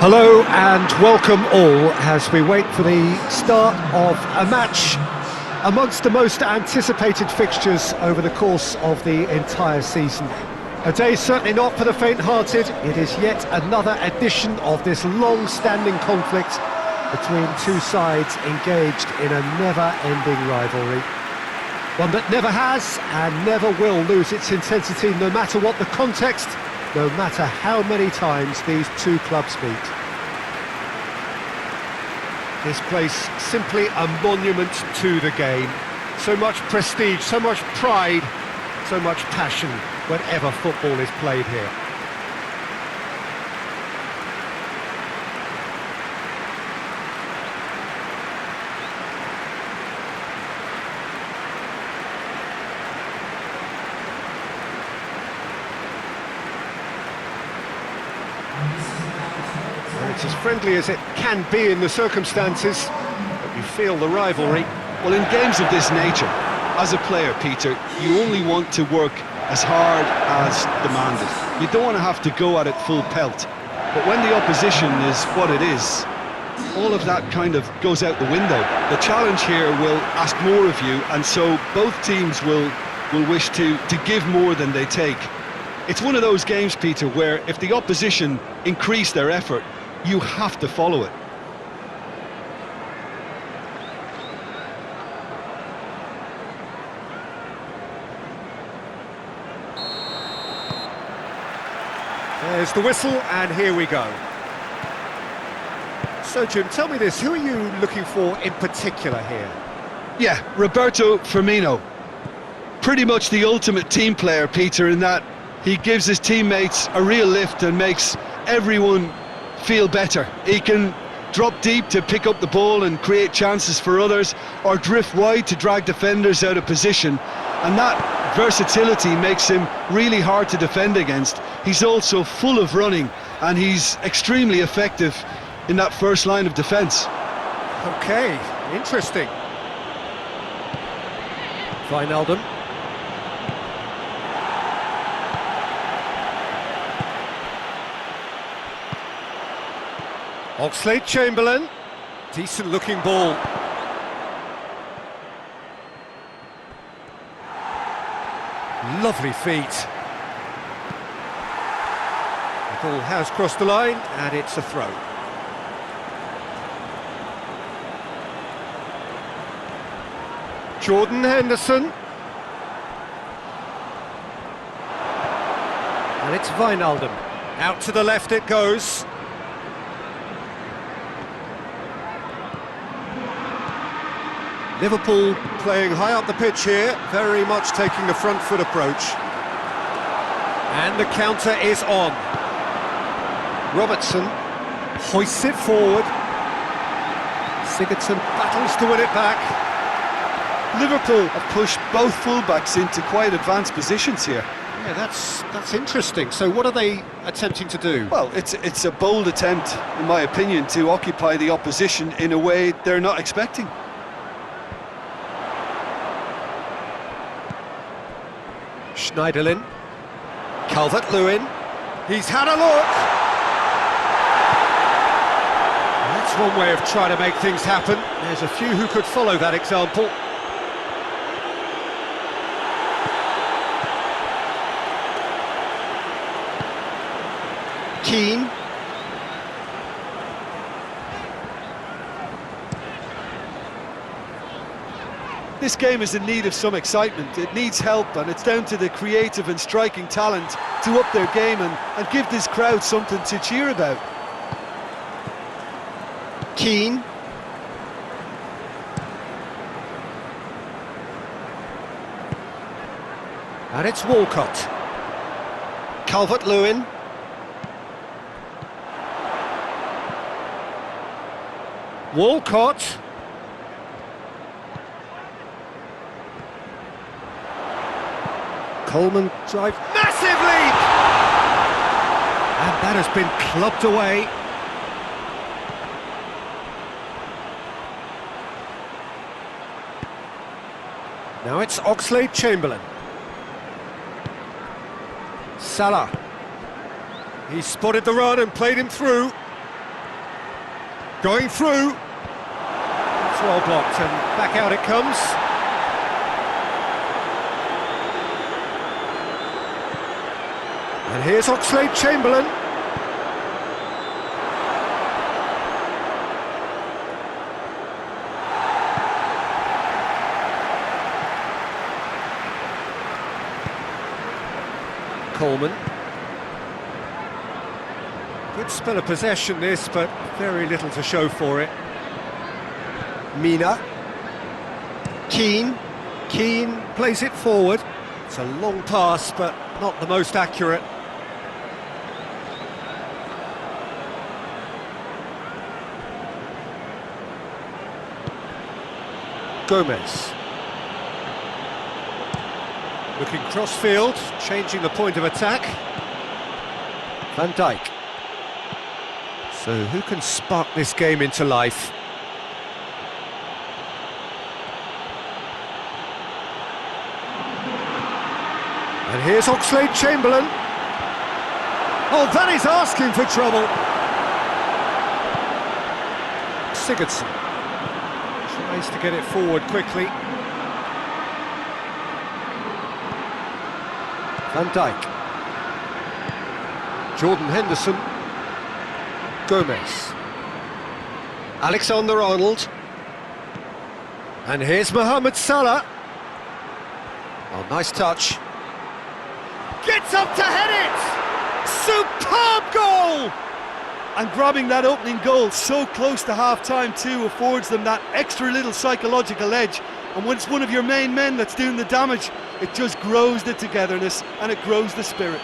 Hello and welcome all as we wait for the start of a match amongst the most anticipated fixtures over the course of the entire season. A day certainly not for the faint-hearted. It is yet another edition of this long-standing conflict between two sides engaged in a never-ending rivalry. One that never has and never will lose its intensity, no matter what the context, no matter how many times these two clubs meet. This place simply a monument to the game. So much prestige, so much pride, so much passion whenever football is played here. It's as friendly as it can be in the circumstances, but you feel the rivalry. Well, in games of this nature, as a player, Peter, you only want to work as hard as demanded. You don't want to have to go at it full pelt. But when the opposition is what it is, all of that kind of goes out the window. The challenge here will ask more of you, and so both teams will wish to give more than they take. It's one of those games, Peter, where if the opposition increase their effort, you have to follow it. There's the whistle, and here we go. So, Jim, tell me this, who are you looking for in particular here? Yeah, Roberto Firmino. Pretty much the ultimate team player, Peter, in that he gives his teammates a real lift and makes everyone feel better. He can drop deep to pick up the ball and create chances for others, or drift wide to drag defenders out of position, and that versatility makes him really hard to defend against. He's also full of running, and he's extremely effective in that first line of defence. Okay, interesting. Wijnaldum. Oxlade-Chamberlain, decent looking ball. Lovely feet. The ball has crossed the line and it's a throw. Jordan Henderson. And it's Wijnaldum. Out to the left it goes. Liverpool playing high up the pitch here, very much taking the front foot approach. And the counter is on. Robertson hoists it forward. Sigurdsson battles to win it back. Liverpool have pushed both fullbacks into quite advanced positions here. Yeah, that's interesting. So what are they attempting to do? Well, it's a bold attempt, in my opinion, to occupy the opposition in a way they're not expecting. Schneiderlin, Calvert-Lewin, he's had a look! That's one way of trying to make things happen. There's a few who could follow that example. Keane. This game is in need of some excitement. It needs help, and it's down to the creative and striking talent to up their game and give this crowd something to cheer about. Keane. And it's Walcott. Calvert-Lewin. Walcott. Coleman drive, massive leap! And that has been clubbed away. Now it's Oxlade-Chamberlain. Salah. He spotted the run and played him through. Going through. It's well blocked and back out it comes. And here's Oxlade-Chamberlain. Coleman. Good spell of possession this, but very little to show for it. Mina. Keane. Keane plays it forward. It's a long pass, but not the most accurate. Gomez. Looking cross-field, changing the point of attack. Van Dijk. So who can spark this game into life? And here's Oxlade-Chamberlain. Oh, that is asking for trouble. Sigurdsson tries to get it forward quickly. Van Dijk. Jordan Henderson. Gomez. Alexander-Arnold. And here's Mohamed Salah. Oh, nice touch. Gets up to head it! Superb goal! And grabbing that opening goal so close to half-time too affords them that extra little psychological edge. And when it's one of your main men that's doing the damage, it just grows the togetherness and it grows the spirit.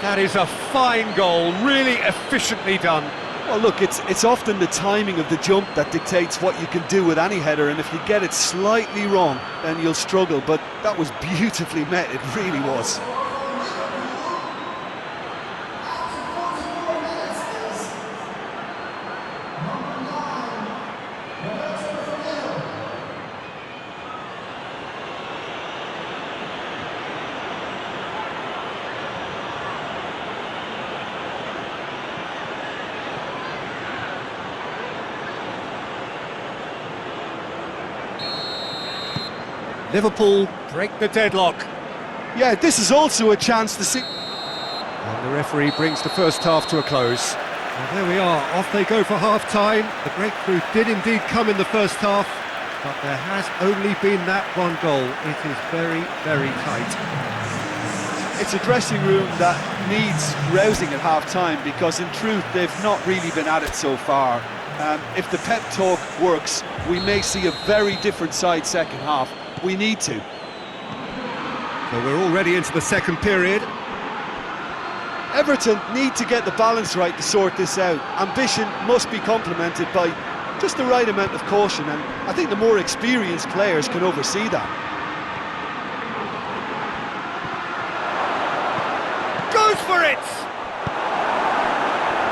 That is a fine goal, really efficiently done. Well, look, it's often the timing of the jump that dictates what you can do with any header, and if you get it slightly wrong, then you'll struggle. But that was beautifully met, it really was. Liverpool break the deadlock. Yeah, this is also a chance to see... And the referee brings the first half to a close. Well, there we are, off they go for half-time. The breakthrough did indeed come in the first half, but there has only been that one goal. It is very, very tight. It's a dressing room that needs rousing at half-time, because in truth they've not really been at it so far. If the pep talk works, we may see a very different side second half. We need to. So we're already into the second period. Everton need to get the balance right to sort this out. Ambition must be complemented by just the right amount of caution, and I think the more experienced players can oversee that. Goes for it!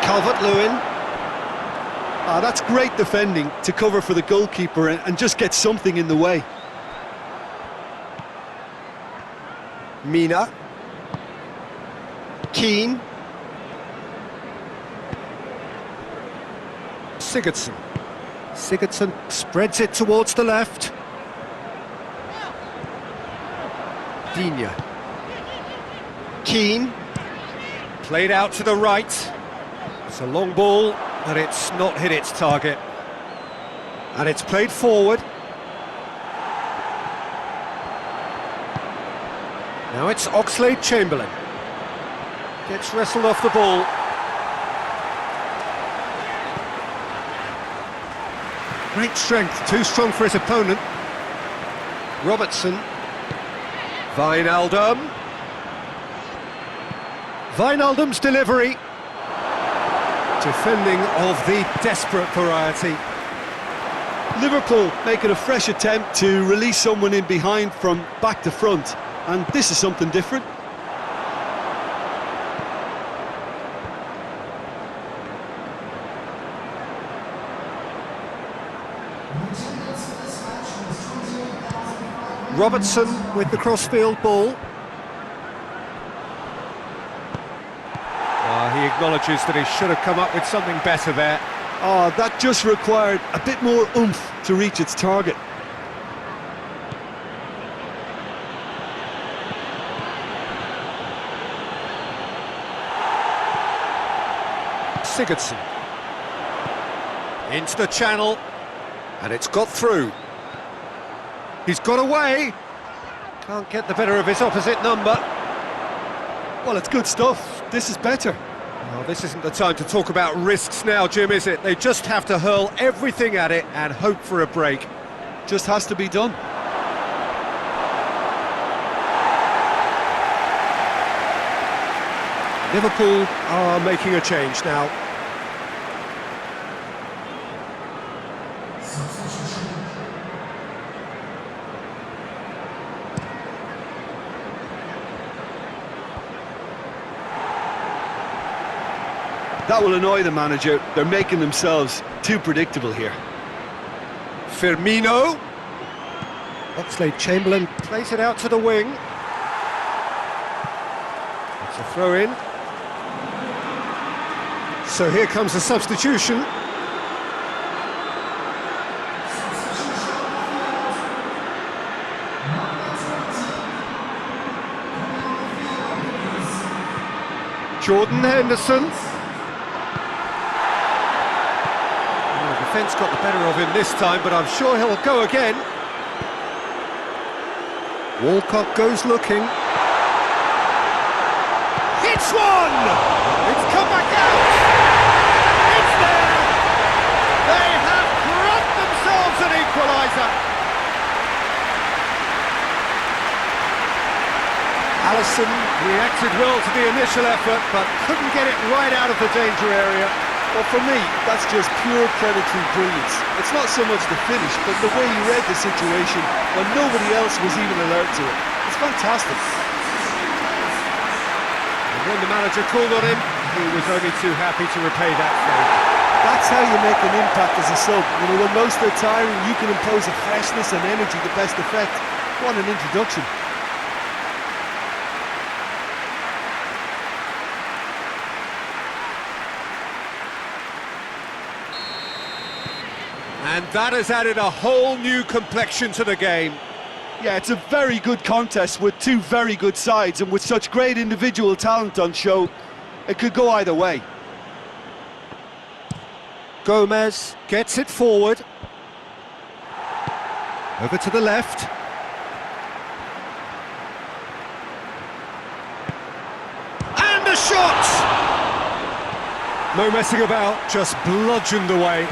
Calvert-Lewin. That's great defending to cover for the goalkeeper and just get something in the way. Mina. Keane. Sigurdsson. Sigurdsson spreads it towards the left. Digne. Keane. Played out to the right. It's a long ball, but it's not hit its target. And it's played forward. Now it's Oxlade-Chamberlain. Gets wrestled off the ball. Great strength, too strong for his opponent. Robertson. Wijnaldum. Wijnaldum's delivery. Defending of the desperate variety. Liverpool making a fresh attempt to release someone in behind from back to front, and this is something different. Robertson with the crossfield ball. He acknowledges that he should have come up with something better there. Oh, that just required a bit more oomph to reach its target. Sigurdsson. Into the channel, and it's got through. He's got away. Can't get the better of his opposite number. Well, it's good stuff. This is better. Well, this isn't the time to talk about risks now, Jim, is it? They just have to hurl everything at it and hope for a break. Just has to be done. Liverpool are making a change now. That will annoy the manager. They're making themselves too predictable here. Firmino. Oxlade-Chamberlain plays it out to the wing. It's a throw-in. So here comes the substitution. Jordan Henderson. Defence got the better of him this time, but I'm sure he'll go again. Walcott goes looking. It's one! It's come back out! It's there! They have brought themselves an equaliser! Alisson reacted well to the initial effort, but couldn't get it right out of the danger area. Well, for me, that's just pure predatory brilliance. It's not so much the finish, but the way he read the situation when nobody else was even alert to it. It's fantastic. And when the manager called on him, he was only too happy to repay that favour. That's how you make an impact as a sub. When most are tiring, you can impose a freshness and energy to best effect. What an introduction. And that has added a whole new complexion to the game. Yeah, it's a very good contest with two very good sides, and with such great individual talent on show, it could go either way. Gomez gets it forward. Over to the left. And a shot! No messing about, just bludgeoned away.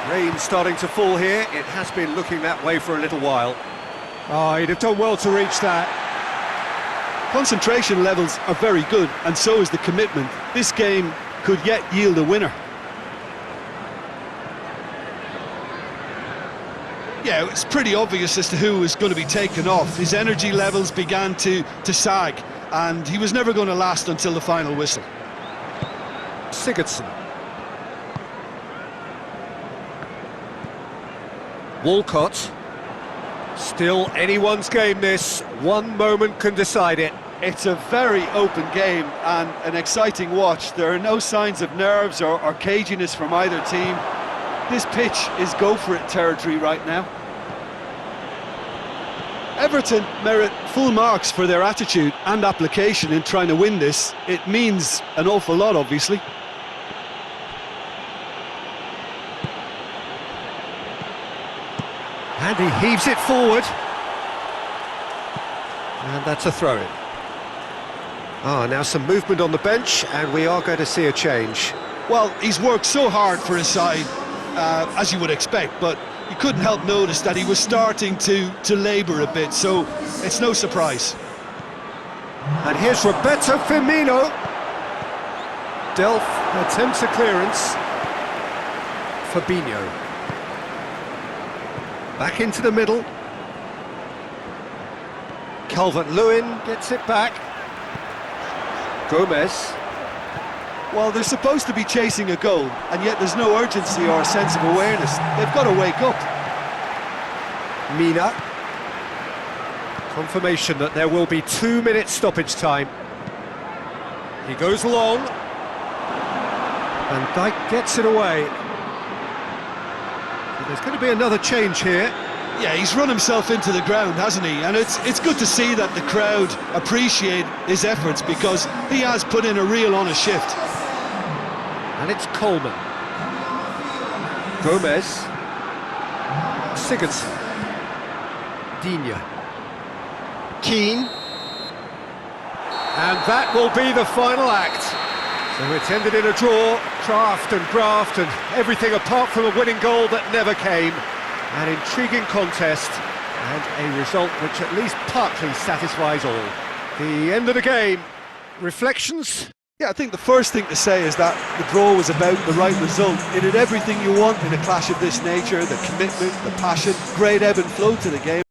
Rain starting to fall here. It has been looking that way for a little while. Oh, he'd have done well to reach that. Concentration levels are very good, and so is the commitment. This game could yet yield a winner. Yeah, it's pretty obvious as to who was going to be taken off. His energy levels began to sag, and he was never going to last until the final whistle. Sigurdsson. Walcott. Still anyone's game this. One moment can decide it. It's a very open game and an exciting watch. There are no signs of nerves or caginess from either team. This pitch is go-for-it territory right now. Everton merit full marks for their attitude and application in trying to win this. It means an awful lot, obviously. And he heaves it forward. And that's a throw-in. Now some movement on the bench, and we are going to see a change. Well, he's worked so hard for his side, as you would expect, but you couldn't help notice that he was starting to labour a bit, so it's no surprise. And here's Roberto Firmino. Delph attempts a clearance. Fabinho. Back into the middle. Calvert-Lewin gets it back. Gomez. Well, they're supposed to be chasing a goal, and yet there's no urgency or a sense of awareness. They've got to wake up. Mina. Confirmation that there will be 2 minutes stoppage time. He goes long. Van Dijk gets it away. So there's going to be another change here. Yeah, he's run himself into the ground, hasn't he? And it's good to see that the crowd appreciate his efforts, because he has put in a real honest shift. And it's Coleman. Gomez. Sigurdsson. Digne. Keane. And that will be the final act. So it's ended in a draw, craft and graft and everything apart from a winning goal that never came. An intriguing contest and a result which at least partly satisfies all. The end of the game. Reflections? Yeah, I think the first thing to say is that the draw was about the right result. It had everything you want in a clash of this nature: the commitment, the passion, great ebb and flow to the game.